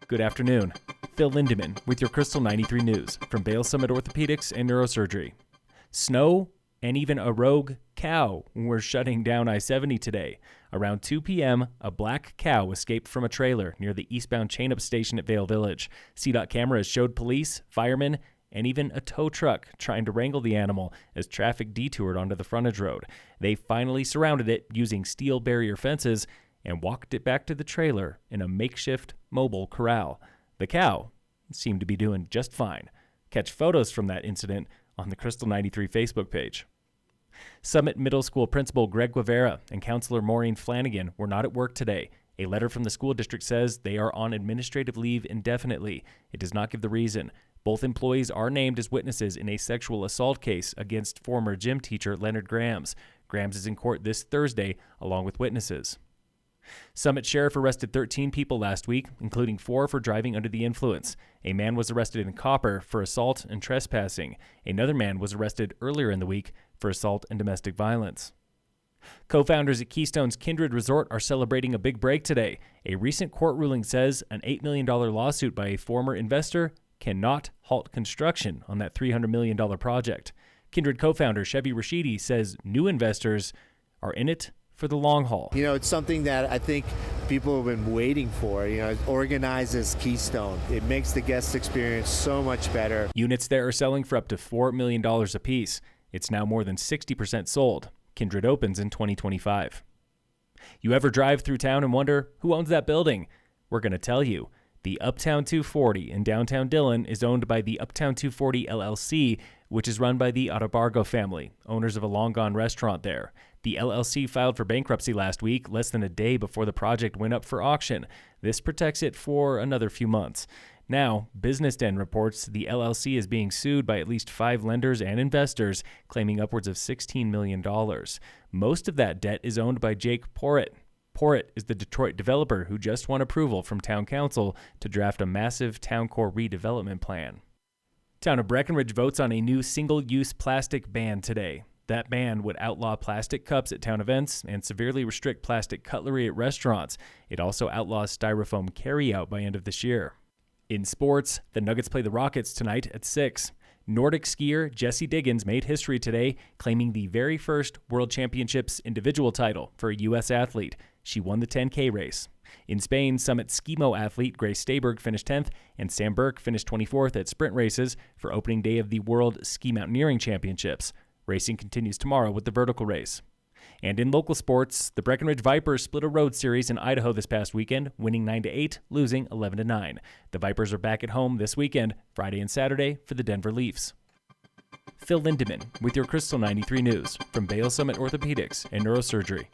Good afternoon. Phil Lindemann with your Krystal 93 News from Vail Summit Orthopedics and Neurosurgery. Snow and even a rogue cow were shutting down I-70 today. Around 2 p.m., a black cow escaped from a trailer near the eastbound chain-up station at Vail Village. CDOT cameras showed police, firemen, and even a tow truck trying to wrangle the animal as traffic detoured onto the frontage road. They finally surrounded it using steel barrier fences and walked it back to the trailer in a makeshift mobile corral. The cow seemed to be doing just fine. Catch photos from that incident on the Krystal 93 Facebook page. Summit Middle School Principal Greg Guevara and Counselor Maureen Flanagan were not at work today. A letter from the school district says they are on administrative leave indefinitely. It does not give the reason. Both employees are named as witnesses in a sexual assault case against former gym teacher Leonard Grams. Grams is in court this Thursday along with witnesses. Summit Sheriff arrested 13 people last week, including 4 for driving under the influence. A man was arrested in Copper for assault and trespassing. Another man was arrested earlier in the week for assault and domestic violence. Co-founders at Keystone's Kindred Resort are celebrating a big break today. A recent court ruling says an $8 million lawsuit by a former investor cannot halt construction on that $300 million project. Kindred co-founder Chevy Rashidi says new investors are in it for the long haul. It's something that I think people have been waiting for. It organizes Keystone. It makes the guest experience so much better. Units there are selling for up to $4 million apiece. It's now more than 60% sold. Kindred opens in 2025. You ever drive through town and wonder who owns that building? We're going to tell you. The Uptown 240 in downtown Dillon is owned by the Uptown 240 LLC, which is run by the Otobargo family, owners of a long-gone restaurant there. The LLC filed for bankruptcy last week, less than a day before the project went up for auction. This protects it for another few months. Now, Business Den reports the LLC is being sued by at least 5 lenders and investors, claiming upwards of $16 million. Most of that debt is owned by Jake Porritt. Porritt is the Detroit developer who just won approval from Town Council to draft a massive town core redevelopment plan. Town of Breckenridge votes on a new single-use plastic ban today. That ban would outlaw plastic cups at town events and severely restrict plastic cutlery at restaurants. It also outlaws styrofoam carryout by end of this year. In sports, the Nuggets play the Rockets tonight at 6. Nordic skier Jessie Diggins made history today, claiming the very first World Championships individual title for a U.S. athlete. She won the 10K race. In Spain, Summit Skimo athlete Grace Stayberg finished 10th, and Sam Burke finished 24th at sprint races for opening day of the World Ski Mountaineering Championships. Racing continues tomorrow with the vertical race. And in local sports, the Breckenridge Vipers split a road series in Idaho this past weekend, winning 9-8, losing 11-9. The Vipers are back at home this weekend, Friday and Saturday, for the Denver Leafs. Phil Lindemann with your Krystal 93 News from Vail Summit Orthopedics and Neurosurgery.